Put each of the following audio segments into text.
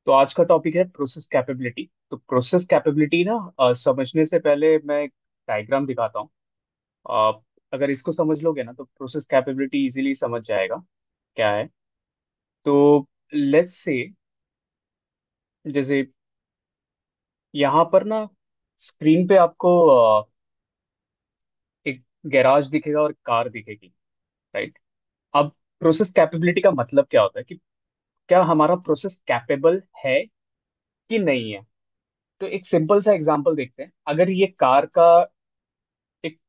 तो आज का टॉपिक है प्रोसेस कैपेबिलिटी। तो प्रोसेस कैपेबिलिटी ना समझने से पहले मैं एक डायग्राम दिखाता हूँ। अ, अगर इसको समझ लोगे ना तो प्रोसेस कैपेबिलिटी इजीली समझ जाएगा क्या है। तो लेट्स से जैसे यहाँ पर ना स्क्रीन पे आपको एक गैराज दिखेगा और कार दिखेगी, राइट। अब प्रोसेस कैपेबिलिटी का मतलब क्या होता है कि क्या हमारा प्रोसेस कैपेबल है कि नहीं है। तो एक सिंपल सा एग्जांपल देखते हैं। अगर ये कार का एक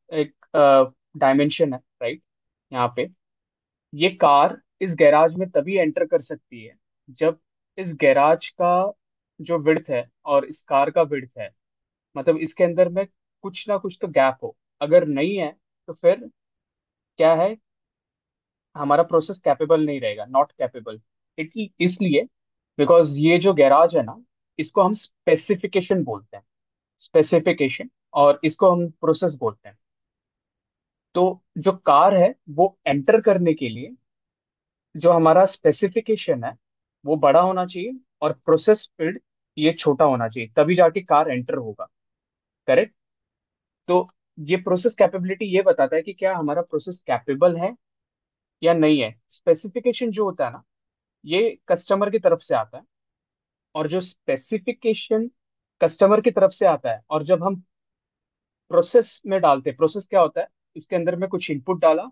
एक डायमेंशन है, राइट। यहाँ पे ये कार इस गैराज में तभी एंटर कर सकती है जब इस गैराज का जो विड्थ है और इस कार का विड्थ है, मतलब इसके अंदर में कुछ ना कुछ तो गैप हो। अगर नहीं है तो फिर क्या है, हमारा प्रोसेस कैपेबल नहीं रहेगा, नॉट कैपेबल। इसलिए बिकॉज ये जो गैराज है ना, इसको हम स्पेसिफिकेशन बोलते हैं, स्पेसिफिकेशन, और इसको हम प्रोसेस बोलते हैं। तो जो कार है वो एंटर करने के लिए जो हमारा स्पेसिफिकेशन है वो बड़ा होना चाहिए और प्रोसेस फील्ड ये छोटा होना चाहिए, तभी जाके कार एंटर होगा। करेक्ट। तो ये प्रोसेस कैपेबिलिटी ये बताता है कि क्या हमारा प्रोसेस कैपेबल है या नहीं है। स्पेसिफिकेशन जो होता है ना, ये कस्टमर की तरफ से आता है। और जो स्पेसिफिकेशन कस्टमर की तरफ से आता है और जब हम प्रोसेस में डालते हैं, प्रोसेस क्या होता है, उसके अंदर में कुछ इनपुट डाला,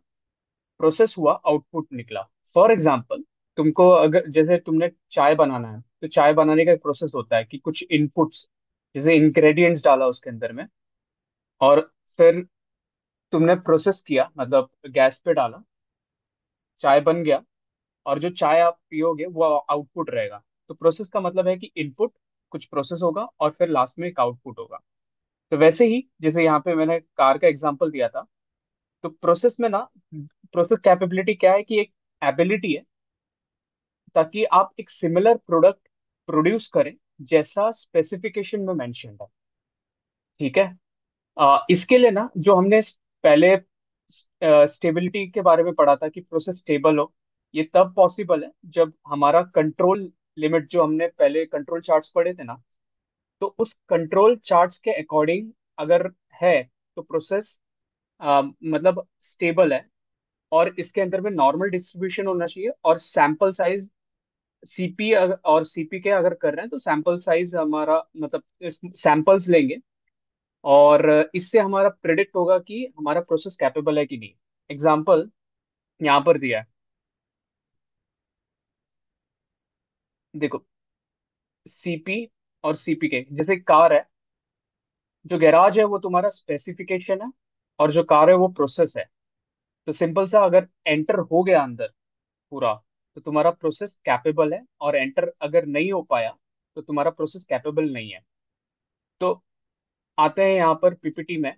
प्रोसेस हुआ, आउटपुट निकला। फॉर एग्जाम्पल, तुमको अगर जैसे तुमने चाय बनाना है तो चाय बनाने का एक प्रोसेस होता है कि कुछ इनपुट्स जैसे इंग्रेडिएंट्स डाला उसके अंदर में, और फिर तुमने प्रोसेस किया, मतलब गैस पे डाला, चाय बन गया, और जो चाय आप पियोगे वो आउटपुट रहेगा। तो प्रोसेस का मतलब है कि इनपुट कुछ प्रोसेस होगा और फिर लास्ट में एक आउटपुट होगा। तो वैसे ही जैसे यहाँ पे मैंने कार का एग्जांपल दिया था, तो प्रोसेस में ना, प्रोसेस कैपेबिलिटी क्या है कि एक एबिलिटी है ताकि आप एक सिमिलर प्रोडक्ट प्रोड्यूस करें जैसा स्पेसिफिकेशन में मेंशन है। ठीक है। इसके लिए ना जो हमने पहले स्टेबिलिटी के बारे में पढ़ा था कि प्रोसेस स्टेबल हो, ये तब पॉसिबल है जब हमारा कंट्रोल लिमिट, जो हमने पहले कंट्रोल चार्ट्स पढ़े थे ना, तो उस कंट्रोल चार्ट्स के अकॉर्डिंग अगर है तो प्रोसेस मतलब स्टेबल है। और इसके अंदर में नॉर्मल डिस्ट्रीब्यूशन होना चाहिए और सैंपल साइज सीपी, और सीपी के अगर कर रहे हैं तो सैंपल साइज हमारा मतलब सैंपल्स लेंगे, और इससे हमारा प्रिडिक्ट होगा कि हमारा प्रोसेस कैपेबल है कि नहीं। एग्जाम्पल यहाँ पर दिया है, देखो। सीपी और सीपी के जैसे कार है, जो गैराज है वो तुम्हारा स्पेसिफिकेशन है और जो कार है वो प्रोसेस है। तो सिंपल सा, अगर एंटर हो गया अंदर पूरा तो तुम्हारा प्रोसेस कैपेबल है, और एंटर अगर नहीं हो पाया तो तुम्हारा प्रोसेस कैपेबल नहीं है। तो आते हैं यहाँ पर पीपीटी में।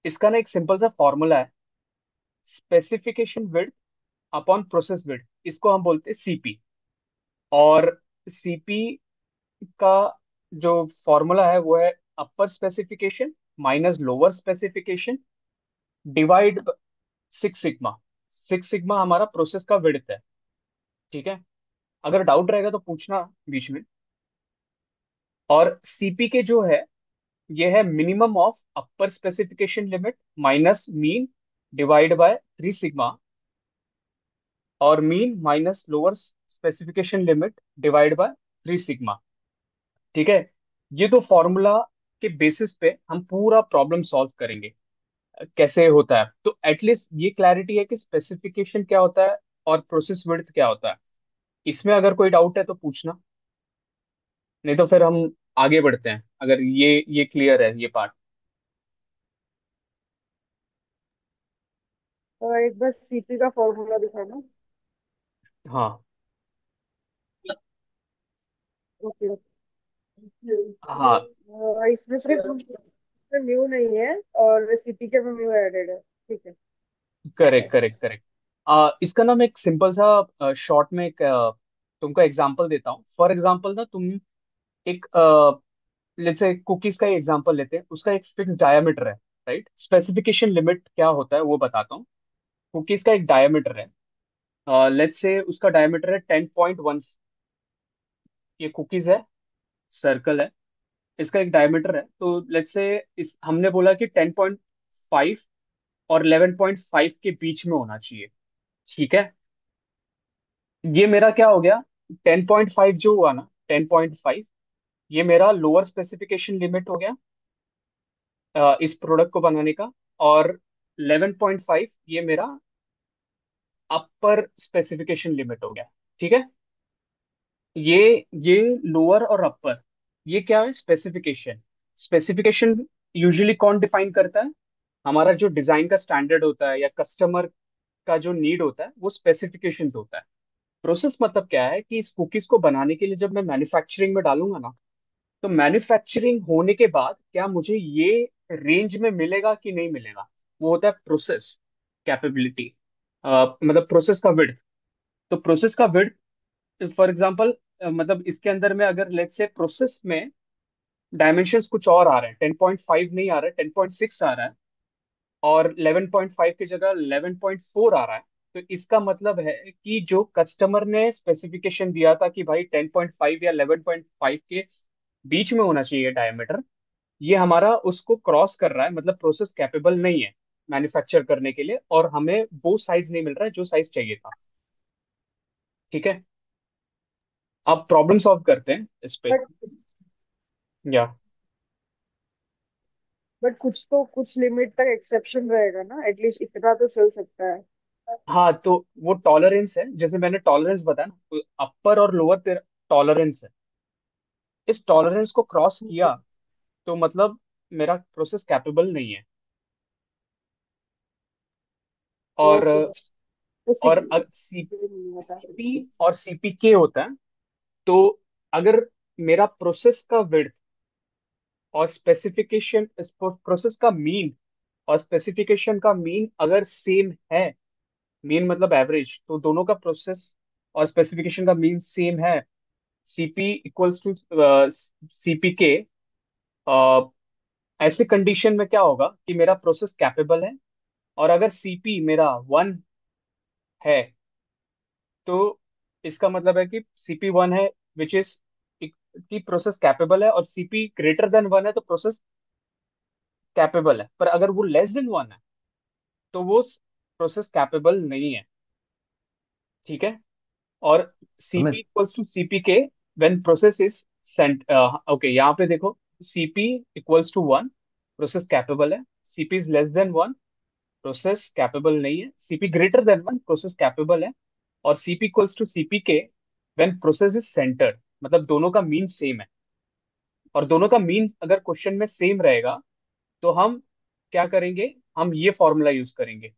इसका ना एक सिंपल सा फॉर्मूला है, specification width upon process width, इसको हम बोलते हैं सीपी। और सीपी का जो फॉर्मूला है वो है upper specification minus lower specification divide 6 sigma. 6 sigma हमारा प्रोसेस का विड्थ है। ठीक है। अगर डाउट रहेगा तो पूछना बीच में। और सीपी के जो है, ये है minimum of upper specification limit minus mean divide by 3 sigma, और mean minus lower specification limit divide by 3 sigma. ठीक है। ये तो फॉर्मूला के बेसिस पे हम पूरा प्रॉब्लम सॉल्व करेंगे। कैसे होता है, तो एटलीस्ट ये क्लैरिटी है कि स्पेसिफिकेशन क्या होता है और प्रोसेस विड्थ क्या होता है। इसमें अगर कोई डाउट है तो पूछना, नहीं तो फिर हम आगे बढ़ते हैं अगर ये क्लियर है ये पार्ट। और एक बस सीपी का फॉर्मूला दिखाना। हाँ। ओके। हाँ। इसमें सिर्फ म्यू नहीं है और सीपी के में म्यू एडेड है। ठीक है। Correct correct correct. इसका ना मैं एक सिंपल सा शॉर्ट में एक तुमको एग्जांपल देता हूँ। फॉर एग्जांपल ना, तुम एक जैसे कुकीज का एग्जांपल लेते हैं, उसका एक फिक्स डायमीटर है, राइट। स्पेसिफिकेशन लिमिट क्या होता है वो बताता हूँ। कुकीज का एक डायमीटर है, लेट्स से उसका डायमीटर है 10.1। ये कुकीज है, सर्कल है, इसका एक डायमीटर है, तो लेट्स से इस हमने बोला कि 10.5 और 11.5 के बीच में होना चाहिए। ठीक है, ये मेरा क्या हो गया, 10.5 जो हुआ ना, 10.5 ये मेरा लोअर स्पेसिफिकेशन लिमिट हो गया इस प्रोडक्ट को बनाने का। और 11.5 ये मेरा अपर स्पेसिफिकेशन लिमिट हो गया। ठीक है, ये ये लोअर और अपर, ये क्या है, स्पेसिफिकेशन। स्पेसिफिकेशन यूजुअली कौन डिफाइन करता है, हमारा जो डिजाइन का स्टैंडर्ड होता है या कस्टमर का जो नीड होता है वो स्पेसिफिकेशन होता है। प्रोसेस मतलब क्या है कि इस कुकीज को बनाने के लिए जब मैं मैन्युफैक्चरिंग में डालूंगा ना, तो मैन्युफैक्चरिंग होने के बाद क्या मुझे ये रेंज में मिलेगा कि नहीं मिलेगा, वो होता है प्रोसेस कैपेबिलिटी, मतलब प्रोसेस का विड्थ। तो प्रोसेस का विड्थ, फॉर एग्जांपल, मतलब इसके अंदर में अगर लेट्स से प्रोसेस में डायमेंशंस कुछ और आ रहे हैं, 10.5 नहीं आ रहा है, 10.6 आ रहा है, और 11.5 की जगह 11.4 आ रहा है, तो इसका मतलब है कि जो कस्टमर ने स्पेसिफिकेशन दिया था कि भाई 10.5 या 11.5 के बीच में होना चाहिए डायमीटर, ये हमारा उसको क्रॉस कर रहा है, मतलब प्रोसेस कैपेबल नहीं है मैन्युफैक्चर करने के लिए, और हमें वो साइज नहीं मिल रहा है जो साइज चाहिए था। ठीक है, अब प्रॉब्लम सॉल्व करते हैं इस पे। बट या बट कुछ तो कुछ लिमिट तक एक्सेप्शन रहेगा ना, एटलीस्ट इतना तो चल सकता है। हाँ, तो वो टॉलरेंस है, जैसे मैंने टॉलरेंस बताया ना, तो अपर और लोअर तेरा टॉलरेंस है। इस टॉलरेंस को क्रॉस किया तो मतलब मेरा प्रोसेस कैपेबल नहीं है। और ओके, तो और सीपी नहीं होता। सीपी और सीपीके होता है। तो अगर मेरा प्रोसेस का विड्थ और स्पेसिफिकेशन, प्रोसेस का मीन और स्पेसिफिकेशन का मीन अगर सेम है, मीन मतलब एवरेज, तो दोनों का प्रोसेस और स्पेसिफिकेशन का मीन सेम है, सीपी इक्वल्स टू सीपीके, ऐसे कंडीशन में क्या होगा कि मेरा प्रोसेस कैपेबल है। और अगर सीपी मेरा 1 है, तो इसका मतलब है कि सीपी 1 है, विच इज कि प्रोसेस कैपेबल है, और सीपी ग्रेटर देन 1 है तो प्रोसेस कैपेबल है। पर अगर वो लेस देन 1 है तो वो प्रोसेस कैपेबल नहीं है। ठीक है, और सीपी सुमित। Equals to CP K when process is centered. Okay, यहाँ पे देखो, CP equals to 1 process capable है, CP is less than 1 process capable नहीं है, CP greater than 1 process capable है, और CP equals to CP K when process is centered, मतलब दोनों का मीन सेम है। और दोनों का मीन अगर क्वेश्चन में सेम रहेगा तो हम क्या करेंगे, हम ये फॉर्मूला यूज करेंगे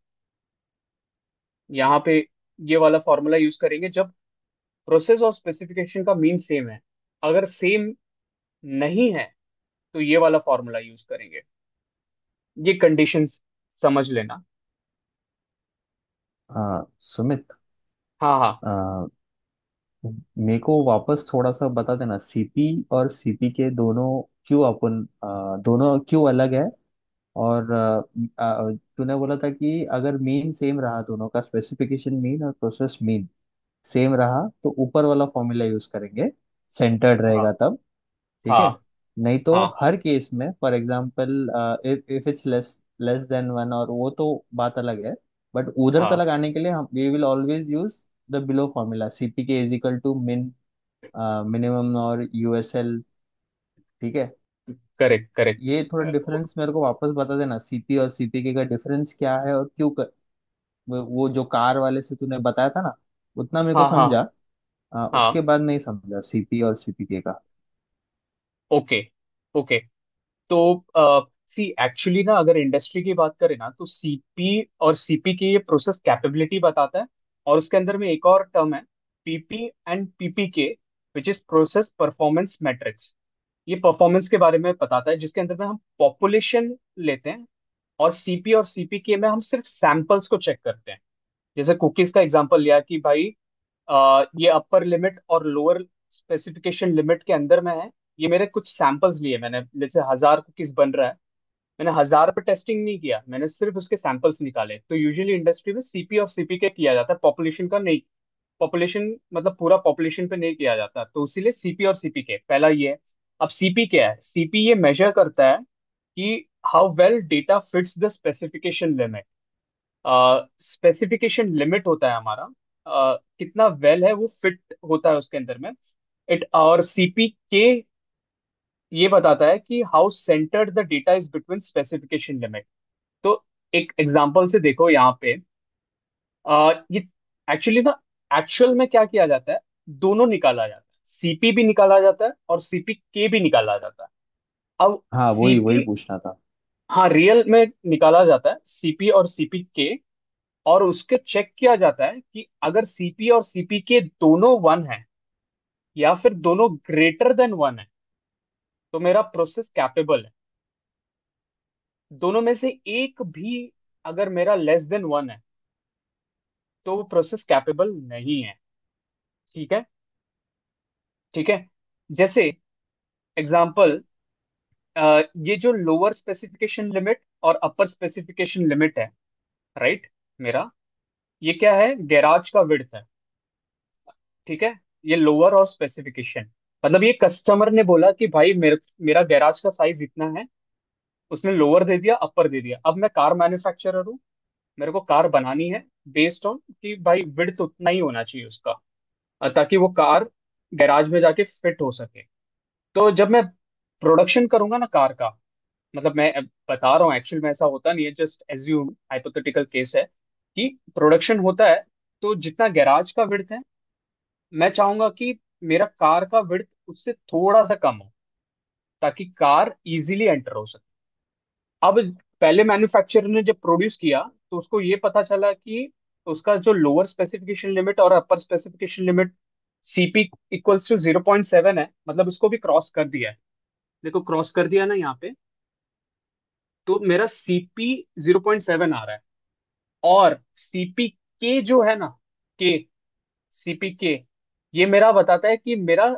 यहाँ पे, ये वाला फॉर्मूला यूज करेंगे जब प्रोसेस और स्पेसिफिकेशन का मीन सेम है। अगर सेम नहीं है तो ये वाला फॉर्मूला यूज करेंगे। ये कंडीशंस समझ लेना। सुमित, हाँ हाँ आ, मेरे को वापस थोड़ा सा बता देना, सीपी और सीपी के दोनों क्यों दोनों क्यों अलग है। और तूने बोला था कि अगर मीन सेम रहा, दोनों का स्पेसिफिकेशन मीन और प्रोसेस मीन सेम रहा, तो ऊपर वाला फॉर्मूला यूज करेंगे, सेंटर्ड हाँ रहेगा तब। ठीक है। हाँ नहीं तो हाँ हर केस में, for example, if it's less less than one, और वो तो बात अलग है। बट उधर हाँ, तक आने के लिए हम we will always use the below formula, CP के is equal to min minimum और यूएसएल। ठीक है। Correct correct. ये थोड़ा डिफरेंस मेरे को वापस बता देना, सीपी और सीपीके का डिफरेंस क्या है, और क्यों वो जो कार वाले से तूने बताया था ना, उतना मेरे को हाँ हाँ समझा। उसके हाँ। बाद नहीं समझा सीपी और सीपीके का। ओके ओके, तो सी एक्चुअली ना, अगर इंडस्ट्री की बात करें ना, तो सीपी और सीपी की ये प्रोसेस कैपेबिलिटी बताता है। और उसके अंदर में एक और टर्म है, PP and PPK, which is process performance metrics. ये परफॉर्मेंस के बारे में बताता है, जिसके अंदर में हम पॉपुलेशन लेते हैं, और सीपी और सीपीके में हम सिर्फ सैंपल्स को चेक करते हैं। जैसे कुकीज का एग्जांपल लिया कि भाई ये अपर लिमिट और लोअर स्पेसिफिकेशन लिमिट के अंदर में है, ये मेरे कुछ सैंपल्स लिए मैंने, जैसे 1000 कुकीज बन रहा है, मैंने 1000 पे टेस्टिंग नहीं किया, मैंने सिर्फ उसके सैंपल्स निकाले। तो यूजुअली इंडस्ट्री में सीपी और सीपीके किया जाता है, पॉपुलेशन का नहीं। पॉपुलेशन मतलब पूरा पॉपुलेशन पे नहीं किया जाता, तो इसीलिए सीपी और सीपीके पहला ये है। अब सीपी क्या है? सीपी ये मेजर करता है कि how well data fits the specification limit. Specification limit होता है हमारा, कितना वेल है वो फिट होता है उसके अंदर में। इट और सीपी के ये बताता है कि how centred the data is between specification limit. तो एक एग्जांपल से देखो यहाँ पे, ये एक्चुअली ना, एक्चुअल में क्या किया जाता है, दोनों निकाला जाता है, सीपी भी निकाला जाता है और सीपी के भी निकाला जाता है। अब हाँ, वही वही सीपी, पूछना था। हाँ रियल में निकाला जाता है सीपी और सीपी के, और उसके चेक किया जाता है कि अगर सीपी और सीपी के दोनों वन है या फिर दोनों ग्रेटर देन वन है, तो मेरा प्रोसेस कैपेबल है। दोनों में से एक भी अगर मेरा लेस देन वन है, तो वो प्रोसेस कैपेबल नहीं है। ठीक है, ठीक है। जैसे एग्जांपल, ये जो लोअर स्पेसिफिकेशन लिमिट और अपर स्पेसिफिकेशन लिमिट है, राइट, मेरा ये क्या है, गैराज का विड्थ है। ठीक है, ये लोअर और स्पेसिफिकेशन, मतलब ये कस्टमर ने बोला कि भाई मेरा गैराज का साइज इतना है, उसने लोअर दे दिया अपर दे दिया। अब मैं कार मैन्युफैक्चरर हूँ, मेरे को कार बनानी है बेस्ड ऑन कि भाई विड्थ उतना ही होना चाहिए उसका, ताकि वो कार गैराज में जाके फिट हो सके। तो जब मैं प्रोडक्शन करूंगा ना कार का, मतलब मैं अब बता रहा हूँ, एक्चुअल में ऐसा होता नहीं है, जस्ट एज्यूम हाइपोथेटिकल केस है कि प्रोडक्शन होता है, तो जितना गैराज का विड्थ है, मैं चाहूंगा कि मेरा कार का विड्थ उससे थोड़ा सा कम हो, ताकि कार इजीली एंटर हो सके। अब पहले मैन्युफैक्चरर ने जब प्रोड्यूस किया, तो उसको ये पता चला कि उसका जो लोअर स्पेसिफिकेशन लिमिट और upper specification limit CP equals to 0.7 है, मतलब उसको भी क्रॉस कर दिया है। देखो क्रॉस कर दिया ना यहाँ पे, तो मेरा सीपी 0.7 आ रहा है। और सीपी के जो है ना, के सीपी के, ये मेरा बताता है कि मेरा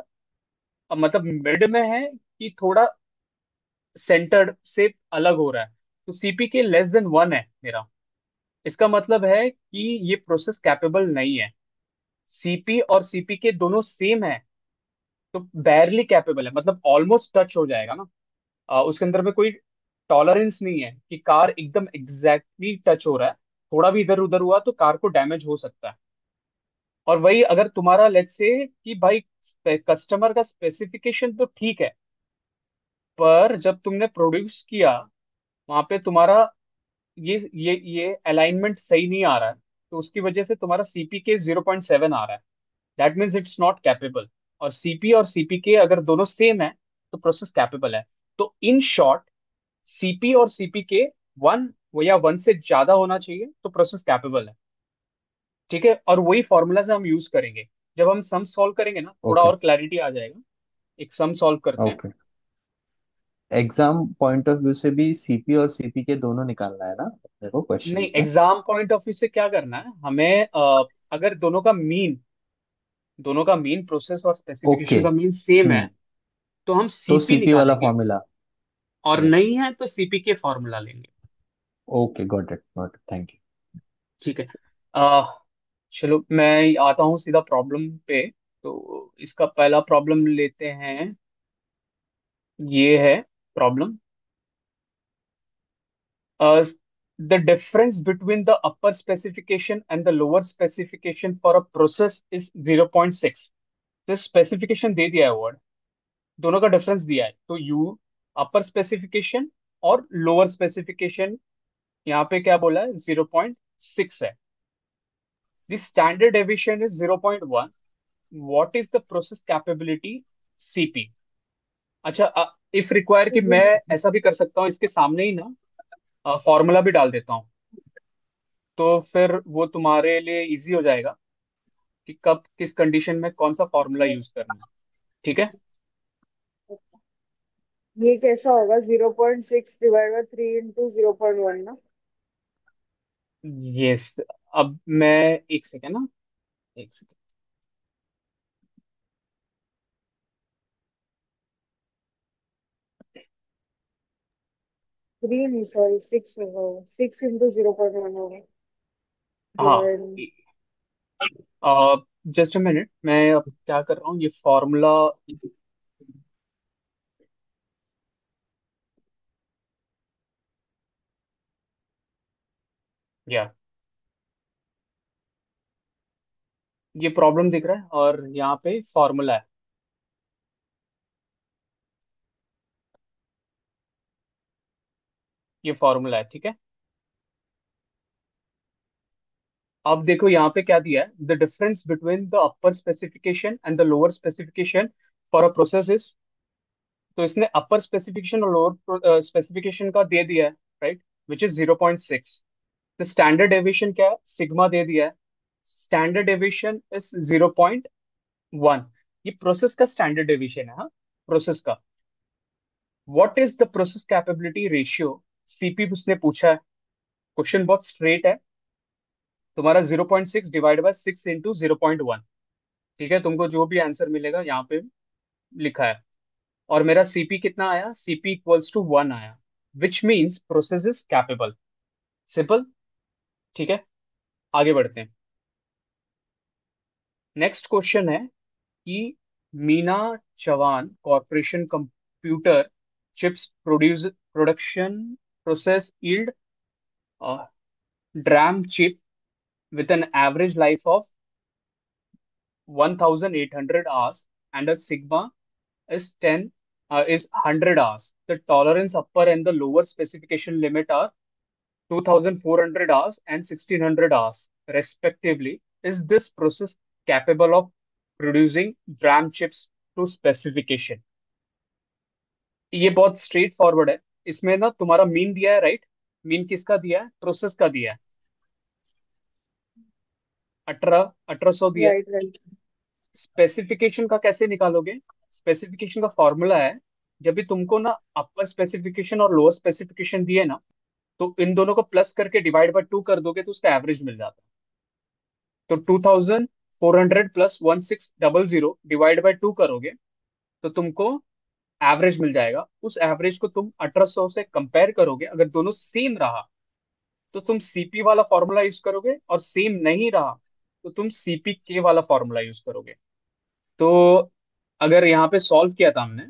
मतलब मिड में है कि थोड़ा सेंटर्ड से अलग हो रहा है। तो सीपी के लेस देन वन है मेरा, इसका मतलब है कि ये प्रोसेस कैपेबल नहीं है। सीपी और सीपी के दोनों सेम है, तो बैरली कैपेबल है, मतलब ऑलमोस्ट टच हो जाएगा ना। उसके अंदर में कोई टॉलरेंस नहीं है कि कार एकदम एग्जैक्टली टच हो रहा है, थोड़ा भी इधर उधर हुआ तो कार को डैमेज हो सकता है। और वही अगर तुम्हारा लेट्स से कि भाई कस्टमर का स्पेसिफिकेशन तो ठीक है, पर जब तुमने प्रोड्यूस किया, वहां पे तुम्हारा ये अलाइनमेंट सही नहीं आ रहा है, तो उसकी वजह से तुम्हारा सीपी के 0.7 आ रहा है। That means it's not capable. और सीपी और सीपी के अगर दोनों सेम है, तो प्रोसेस कैपेबल है। तो इन शॉर्ट, सीपी और सीपी के वन, वो या वन से ज्यादा होना चाहिए तो प्रोसेस कैपेबल है। ठीक है, और वही फॉर्मूला से हम यूज करेंगे। जब हम सम सॉल्व करेंगे ना, थोड़ा ओके। और क्लैरिटी आ जाएगा। एक सम सॉल्व करते हैं। Okay. Exam point of view से भी सीपी और सीपी के दोनों निकालना है ना अपने को क्वेश्चन नहीं, में? एग्जाम पॉइंट ऑफ व्यू से क्या करना है हमें, अगर दोनों का मीन प्रोसेस और ओके। स्पेसिफिकेशन का मीन सेम है, तो हम तो सीपी सीपी वाला निकालेंगे। फॉर्मूला। और यस। नहीं है तो सीपी के फॉर्मूला लेंगे। Okay, got it got it, thank you. ठीक है। आ, चलो मैं आता हूँ सीधा प्रॉब्लम पे। तो इसका पहला प्रॉब्लम लेते हैं। ये है problem, the difference between the upper specification and the lower specification for a process is 0.6। तो स्पेसिफिकेशन दे दिया है वर्ड, दोनों का डिफरेंस दिया है, तो यू अपर स्पेसिफिकेशन और लोअर स्पेसिफिकेशन, यहाँ पे क्या बोला है, 0.6 है। The standard deviation is 0.1। What is the process capability CP? अच्छा, इफ रिक्वायर कि मैं ऐसा भी कर सकता हूँ, इसके सामने ही ना फॉर्मूला भी डाल देता हूँ, तो फिर वो तुम्हारे लिए इजी हो जाएगा कि कब किस कंडीशन में कौन सा फॉर्मूला यूज करना है। ठीक है। ये कैसा होगा? 0.6 डिवाइड बाई 3 इंटू 0.1 ना? यस। अब मैं, एक सेकेंड ना, एक सेकेंड। थ्री नहीं, सॉरी, सिक्स होगा। 6 × 0.1 होगा। हाँ। डिवाइड। जस्ट अ मिनट, मैं अब क्या कर रहा हूँ, ये फॉर्मूला। या ये प्रॉब्लम दिख रहा है और यहाँ पे फॉर्मूला है। ये फॉर्मूला है, ठीक है। अब देखो यहाँ पे क्या दिया है, the difference between the upper specification and the lower specification for a process is. तो इसने अपर स्पेसिफिकेशन और लोअर स्पेसिफिकेशन का दे दिया है, राइट, विच इज 0.6। तो स्टैंडर्ड डेविएशन क्या है, सिग्मा दे दिया है। Standard deviation is 0.1। ये प्रोसेस का स्टैंडर्ड डेविएशन है, हाँ, प्रोसेस का। What is the process capability ratio, CP उसने पूछा है। क्वेश्चन बहुत स्ट्रेट है। तुम्हारा 0.6 डिवाइड बाय 6 × 0.1। ठीक है, तुमको जो भी आंसर मिलेगा यहाँ पे लिखा है। और मेरा सीपी कितना आया, सीपी इक्वल्स टू 1 आया, which means process is capable. Simple. ठीक है, आगे बढ़ते हैं। नेक्स्ट क्वेश्चन है कि Meena Chavan corporation computer chips production process yield DRAM chip with an average life of 1800 hours and a sigma is 100 hours. The tolerance upper and the lower specification limit are 2400 hours and 1600 hours respectively. Is this process capable of producing DRAM chips to specification? ये बहुत straight forward है। इसमें ना तुम्हारा mean दिया है, right. Mean किसका दिया है, प्रोसेस का दिया है। 1800 दिया है। Right, right. स्पेसिफिकेशन का कैसे निकालोगे, स्पेसिफिकेशन का फॉर्मूला है, जब भी तुमको ना अपर स्पेसिफिकेशन और लोअर स्पेसिफिकेशन दिए ना, तो इन दोनों को प्लस करके डिवाइड बाय 2 कर दोगे तो उसका एवरेज मिल जाता है। तो 2400 प्लस 1600 डिवाइड बाय 2 करोगे तो तुमको एवरेज मिल जाएगा। उस एवरेज को तुम 1800 से कंपेयर करोगे, अगर दोनों सेम रहा तो तुम सीपी वाला फॉर्मूला यूज करोगे, और सेम नहीं रहा तो तुम सीपी के वाला फॉर्मूला यूज करोगे। तो अगर यहाँ पे सॉल्व किया था हमने,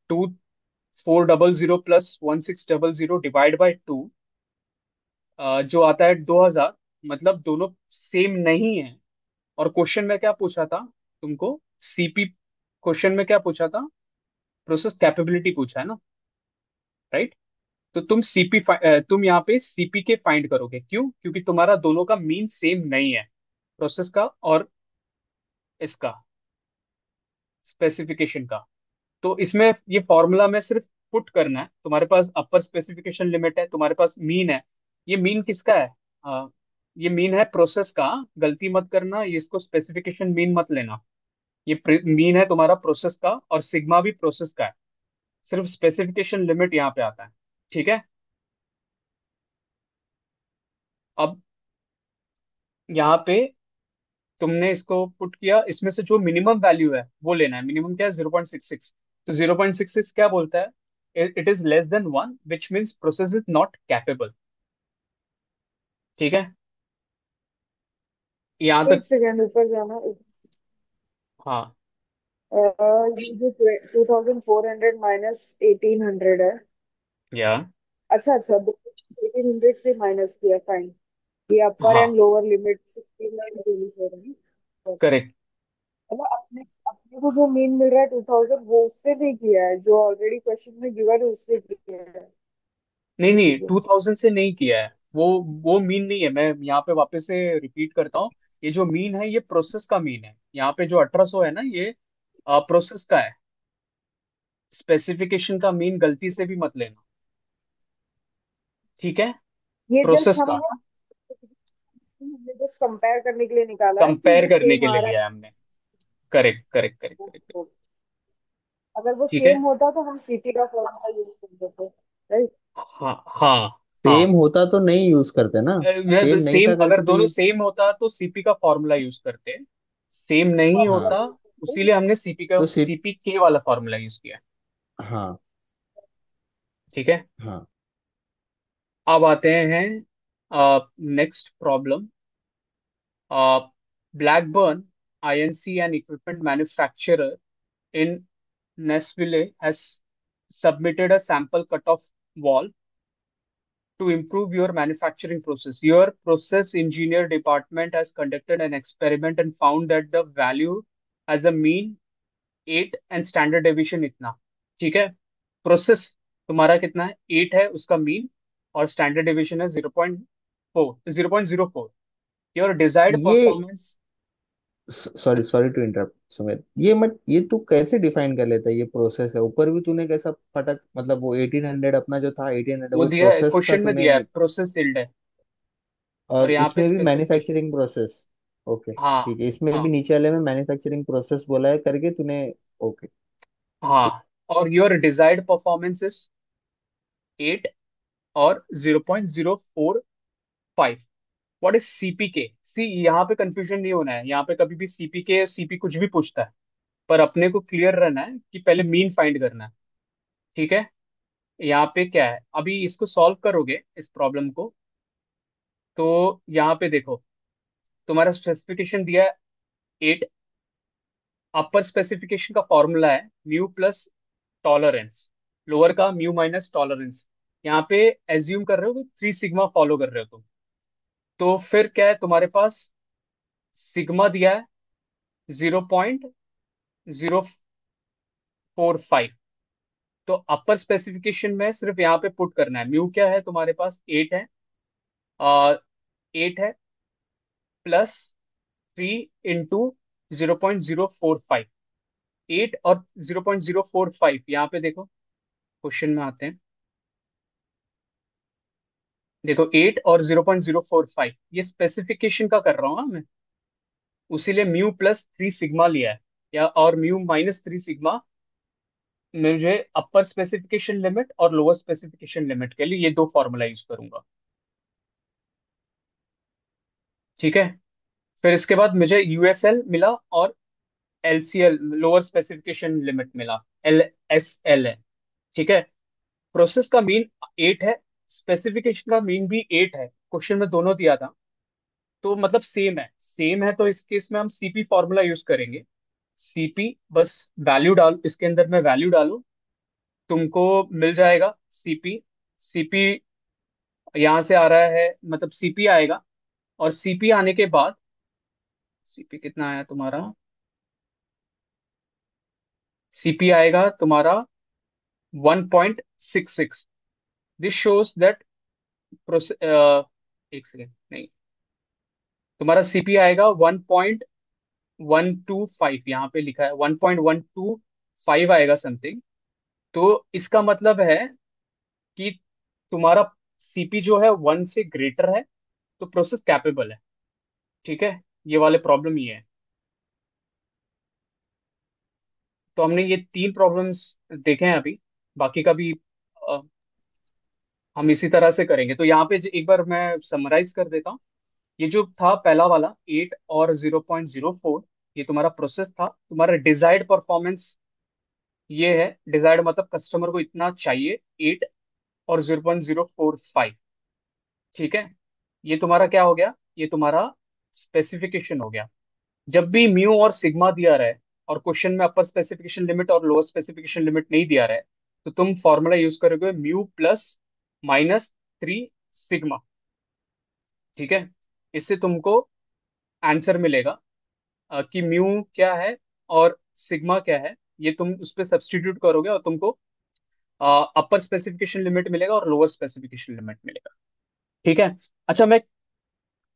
2400 प्लस 1600 डिवाइड बाई 2, जो आता है 2000। मतलब दोनों सेम नहीं है। और क्वेश्चन में क्या पूछा था तुमको, सीपी। क्वेश्चन में क्या पूछा था, प्रोसेस कैपेबिलिटी पूछा है ना, राइट। तो तुम यहाँ पे सीपी के फाइंड करोगे, क्यों, क्योंकि तुम्हारा दोनों का मीन सेम नहीं है, प्रोसेस का और इसका स्पेसिफिकेशन का। तो इसमें ये फॉर्मूला में सिर्फ पुट करना है। तुम्हारे पास अपर स्पेसिफिकेशन लिमिट है, तुम्हारे पास मीन है। ये मीन किसका है, ये मीन है प्रोसेस का। गलती मत करना, ये इसको स्पेसिफिकेशन मीन मत लेना। ये मीन है तुम्हारा प्रोसेस का, और सिग्मा भी प्रोसेस का है। सिर्फ स्पेसिफिकेशन लिमिट यहाँ पे आता है, ठीक है। अब यहाँ पे तुमने इसको पुट किया, इसमें से जो मिनिमम वैल्यू है वो लेना है। मिनिमम क्या है, 0.66। तो 0.66 क्या बोलता है, it is less than 1, which means process is not capable. ठीक है, यहाँ एक तक। सेकेंड, ऊपर जाना। हाँ। ये जो 2400 माइनस 1800 है। या अच्छा, अच्छा, 1800 से माइनस किया, फाइन। ये अपर हाँ, एंड लोअर लिमिट 16 है ना? करेक्ट। मतलब अपने अपने को जो मीन मिल रहा है 2000, वो उससे भी किया है, जो ऑलरेडी क्वेश्चन में गिवन है उससे किया है। नहीं ठीक नहीं, है। 2000 से नहीं किया है वो मीन नहीं है। मैं यहाँ पे वापस से रिपीट करता हूँ। ये जो मीन है ये प्रोसेस का मीन है। यहाँ पे जो 1800 है ना, ये प्रोसेस का है। स्पेसिफिकेशन का मीन गलती से भी मत लेना, ठीक है। ये जस्ट प्रोसेस का हमने जस्ट कंपेयर करने के लिए निकाला है कंपेयर कि करने सेम के लिए आ रहा लिया है हमने। Correct correct correct correct. है। अगर वो ठीक है। सेम होता तो हम सीटी का फॉर्मूला यूज करते थे, राइट। हाँ हाँ सेम हाँ। होता तो नहीं यूज करते ना। सेम नहीं सेम, था अगर करके तो दोनों यूज। सेम होता तो सीपी का फॉर्मूला यूज करते। सेम नहीं हाँ, होता, उसीलिए हमने तो सिर्फ। सीपी के वाला फॉर्मूला यूज किया। हाँ, ठीक है। हाँ। अब आते हैं next problem. Blackburn INC and equipment manufacturer in Nashville has submitted a sample cutoff wall to improve your manufacturing process. Your process engineer department has conducted an experiment and found that the value has a mean 8 and standard deviation इतना। ठीक है। Process तुम्हारा कितना है, 8 है उसका mean, और standard deviation है 0.04। योर डिजायर्ड ये performance. Sorry sorry to interrupt Sumit, ये तू कैसे डिफाइन कर लेता है, ये प्रोसेस है ऊपर भी तूने कैसा फटक, मतलब वो 1800 अपना जो था 1800 वो वो दिया है, प्रोसेस का क्वेश्चन में तूने दिया है प्रोसेस फील्ड है, और और यहाँ पे इसमें भी स्पेसिफिकेशन। Manufacturing process. ओके हाँ ठीक है, इसमें भी हाँ नीचे वाले में मैन्युफैक्चरिंग प्रोसेस बोला है करके तूने। ओके। हाँ। और योर डिजायर्ड परफॉर्मेंस इज 8 और 0.045। What is CPK? सी, यहाँ पे कंफ्यूजन नहीं होना है, यहाँ पे कभी भी सीपीके सीपी कुछ भी पूछता है, पर अपने को क्लियर रहना है कि पहले मीन फाइंड करना है। ठीक है। यहाँ पे क्या है, अभी इसको सॉल्व करोगे इस प्रॉब्लम को, तो यहाँ पे देखो, तुम्हारा स्पेसिफिकेशन दिया है 8। अपर स्पेसिफिकेशन का फॉर्मूला है म्यू प्लस टॉलरेंस, लोअर का म्यू माइनस टॉलरेंस। यहाँ पे एज्यूम कर रहे हो कि 3 सिग्मा फॉलो कर रहे हो तुम, तो फिर क्या है तुम्हारे पास, सिग्मा दिया है 0.045। तो अपर स्पेसिफिकेशन में सिर्फ यहाँ पे पुट करना है, म्यू क्या है तुम्हारे पास, 8 है, और 8 है प्लस 3 इंटू 0.045। 8 और 0.045, यहाँ पे देखो क्वेश्चन में आते हैं। देखो 8 और 0.045 ये स्पेसिफिकेशन का कर रहा हूँ ना मैं, उसीलिए म्यू प्लस 3 सिग्मा लिया है, या और म्यू माइनस 3 सिग्मा। मुझे अपर स्पेसिफिकेशन लिमिट और लोअर स्पेसिफिकेशन लिमिट के लिए ये दो फॉर्मूला यूज करूंगा। ठीक है। फिर इसके बाद मुझे यूएसएल मिला और एलसीएल, लोअर स्पेसिफिकेशन लिमिट मिला, एल एस एल है। ठीक है। प्रोसेस का मीन 8 है, स्पेसिफिकेशन का मीन भी 8 है, क्वेश्चन में दोनों दिया था, तो मतलब सेम है तो इस केस में हम सीपी फॉर्मूला यूज करेंगे। सीपी बस वैल्यू डाल, इसके अंदर में वैल्यू डालो, तुमको मिल जाएगा सीपी। सीपी यहाँ से आ रहा है, मतलब सीपी आएगा, और सीपी आने के बाद, सीपी कितना आया तुम्हारा, सीपी आएगा तुम्हारा 1.66। दिस शोज दैट एक सेकेंड, नहीं, तुम्हारा सीपी आएगा 1.125, यहाँ पे लिखा है 1.125 आएगा समथिंग। तो इसका मतलब है कि तुम्हारा सीपी जो है 1 से ग्रेटर है, तो प्रोसेस कैपेबल है। ठीक है। ये वाले प्रॉब्लम ये है। तो हमने ये 3 प्रॉब्लम्स देखे हैं अभी, बाकी का भी अ, हम इसी तरह से करेंगे। तो यहाँ पे एक बार मैं समराइज कर देता हूँ। ये जो था पहला वाला 8 और 0.04, ये तुम्हारा प्रोसेस था। तुम्हारा डिजायर्ड परफॉर्मेंस ये है, डिजायर्ड मतलब कस्टमर को इतना चाहिए, 8 और 0.045। ठीक है। ये तुम्हारा क्या हो गया, ये तुम्हारा स्पेसिफिकेशन हो गया। जब भी म्यू और सिग्मा दिया रहे और क्वेश्चन में अपर स्पेसिफिकेशन लिमिट और लोअर स्पेसिफिकेशन लिमिट नहीं दिया रहे, तो तुम फॉर्मूला यूज करोगे म्यू प्लस माइनस 3 सिग्मा। ठीक है। इससे तुमको आंसर मिलेगा कि म्यू क्या है और सिग्मा क्या है, ये तुम उस पर सब्सटीट्यूट करोगे और तुमको अपर स्पेसिफिकेशन लिमिट मिलेगा और लोअर स्पेसिफिकेशन लिमिट मिलेगा। ठीक है। अच्छा, मैं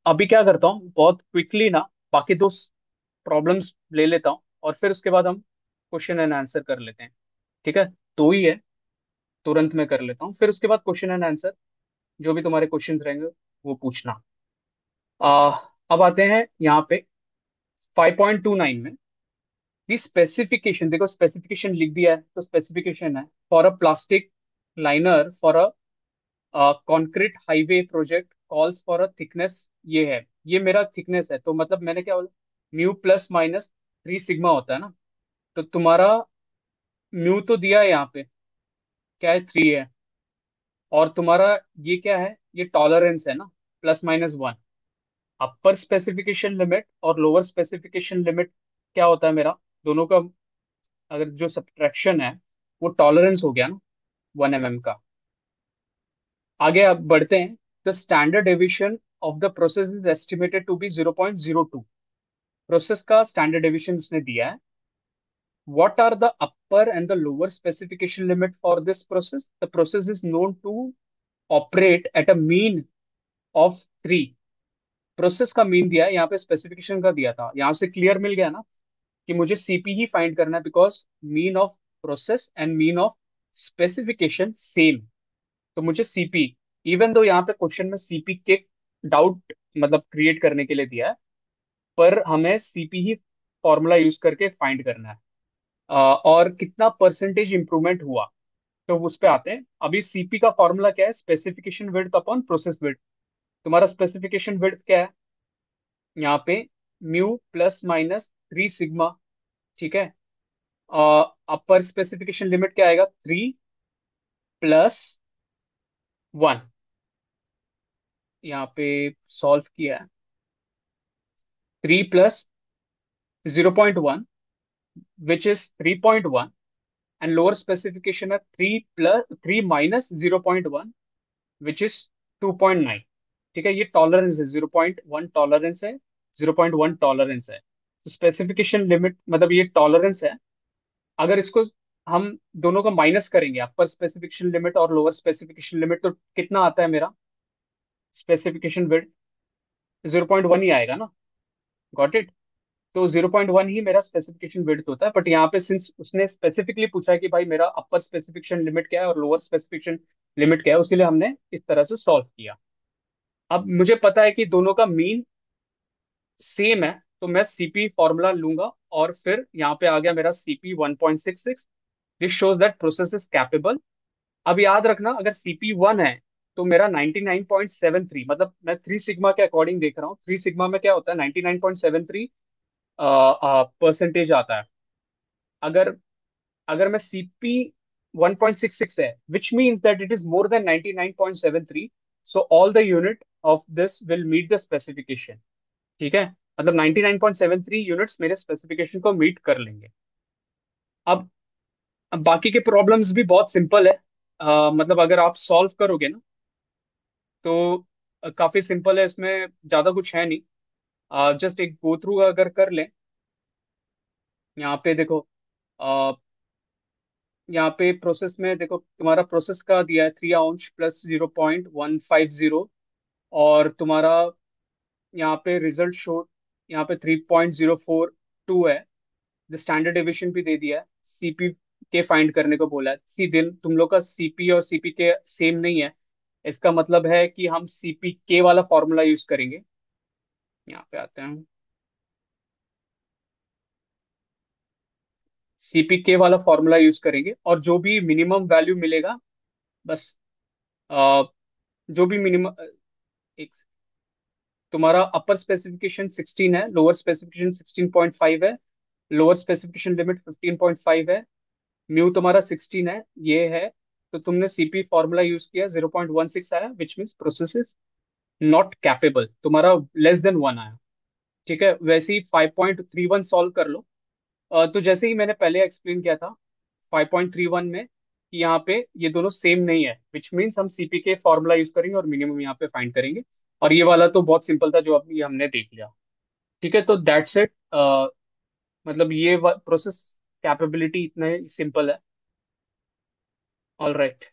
अभी क्या करता हूँ बहुत क्विकली ना, बाकी दो प्रॉब्लम्स ले लेता हूँ, और फिर उसके बाद हम क्वेश्चन एंड आंसर कर लेते हैं। ठीक है। दो ही है, तुरंत में कर लेता हूँ, फिर उसके बाद क्वेश्चन एंड आंसर, जो भी तुम्हारे क्वेश्चंस रहेंगे वो पूछना। आ, अब आते हैं यहाँ पे 5.29 में। दी स्पेसिफिकेशन, देखो स्पेसिफिकेशन लिख दिया है, तो स्पेसिफिकेशन है for a plastic liner for a concrete highway project calls for a thickness, ये है, ये मेरा थिकनेस है, तो मतलब मैंने क्या बोला, म्यू प्लस माइनस 3 सिग्मा होता है ना, तो तुम्हारा म्यू तो दिया है यहाँ पे, क्या है, 3 है, और तुम्हारा ये क्या है, ये टॉलरेंस है ना, +-1। अपर स्पेसिफिकेशन लिमिट और लोअर स्पेसिफिकेशन लिमिट क्या होता है मेरा, दोनों का अगर जो सब्ट्रैक्शन है वो टॉलरेंस हो गया ना, 1 mm का। आगे अब बढ़ते हैं। The standard deviation of the process is estimated to be 0.02। Process का स्टैंडर्ड डेविएशन इसने दिया है। What are the upper and the lower specification limit for this process? The process is known to operate at a mean of 3। Process का mean दिया है, यहाँ पे specification का दिया था, यहाँ से क्लियर मिल गया ना कि मुझे सीपी ही फाइंड करना है, because mean of process and mean of specification same. तो मुझे सीपी, इवन दो यहाँ पे क्वेश्चन में सीपी के डाउट मतलब क्रिएट करने के लिए दिया है, पर हमें सीपी ही फॉर्मूला यूज करके फाइंड करना है। और कितना परसेंटेज इंप्रूवमेंट हुआ, तो उस पे आते हैं। अभी सीपी का फॉर्मूला क्या है, specification width upon process width. तुम्हारा स्पेसिफिकेशन विड्थ क्या है यहाँ पे, μ ± 3 सिग्मा, ठीक है। अपर स्पेसिफिकेशन लिमिट क्या आएगा, 3+1। यहाँ पे सॉल्व किया है, 3+0.1 which is 3.1, and lower specification है 3+3 - 0.1 विच इज 2.9। ठीक है, ये टॉलरेंस है, 0.1 टॉलरेंस है, 0.1 टॉलरेंस है। स्पेसिफिकेशन लिमिट मतलब ये टॉलरेंस है। अगर इसको हम दोनों को माइनस करेंगे, अपर स्पेसिफिकेशन लिमिट और लोअर स्पेसिफिकेशन लिमिट, तो कितना आता है मेरा स्पेसिफिकेशन विड्थ, 0.1 ही आएगा ना। Got it. तो 0.1 ही मेरा स्पेसिफिकेशन विड्थ होता है। बट यहाँ पे सिंस उसने स्पेसिफिकली पूछा है कि भाई मेरा अपर स्पेसिफिकेशन लिमिट क्या है और लोअर स्पेसिफिकेशन लिमिट क्या है, उसके लिए हमने इस तरह से सॉल्व किया। अब मुझे पता है कि दोनों का मीन सेम है, तो मैं सीपी फॉर्मूला लूंगा, और फिर यहाँ पे आ गया मेरा CP 1.66। This shows that process is capable. अब याद रखना, अगर सीपी 1 है तो मेरा 99.73, मतलब मैं 3 सिग्मा के अकॉर्डिंग देख रहा हूँ। 3 सिग्मा में क्या होता है, 99.73 परसेंटेज आता है। अगर अगर मैं सीपी 1.66 है, which means that it is more than 99.73, so all the unit of this will meet the specification. ठीक है, मतलब 99.73 यूनिट्स मेरे स्पेसिफिकेशन को मीट कर लेंगे। अब अब बाकी के प्रॉब्लम्स भी बहुत सिंपल है। मतलब अगर आप सॉल्व करोगे ना, तो काफी सिंपल है, इसमें ज्यादा कुछ है नहीं। जस्ट एक गो थ्रू अगर कर लें, यहाँ पे देखो। अ, यहाँ पे प्रोसेस में देखो, तुम्हारा प्रोसेस का दिया है 3 अंश +0.150, और तुम्हारा यहाँ पे रिजल्ट शो, यहाँ पे 3.042 है। स्टैंडर्ड डेविएशन भी दे दिया है, सीपी के फाइंड करने को बोला है। सी दिन तुम लोग का सीपी और सीपी के सेम नहीं है, इसका मतलब है कि हम सीपी के वाला फॉर्मूला यूज करेंगे। यहाँ पे आते हैं, सीपी के वाला फॉर्मूला यूज करेंगे, और जो भी मिनिमम वैल्यू मिलेगा, बस अ, जो भी मिनिमम, एक, तुम्हारा अपर स्पेसिफिकेशन 16 है, लोअर स्पेसिफिकेशन 16.5 है, लोअर स्पेसिफिकेशन लिमिट 15.5 है, म्यू तुम्हारा 16 है, ये है। तो तुमने सीपी फॉर्मूला यूज किया, 0.16 आया, which means process is not capable, तुम्हारा <<1 आया। ठीक है, वैसे ही 5.31 सॉल्व कर लो। तो जैसे ही मैंने पहले एक्सप्लेन किया था 5.31 में, कि यहाँ पे ये दोनों सेम नहीं है, विच मीन्स हम सीपी के फॉर्मूला यूज करेंगे और मिनिमम यहाँ पे फाइंड करेंगे। और ये वाला तो बहुत सिंपल था, जो अभी हमने देख लिया। ठीक है, तो दैट्स इट। मतलब ये प्रोसेस कैपेबिलिटी इतना ही सिंपल है। All right.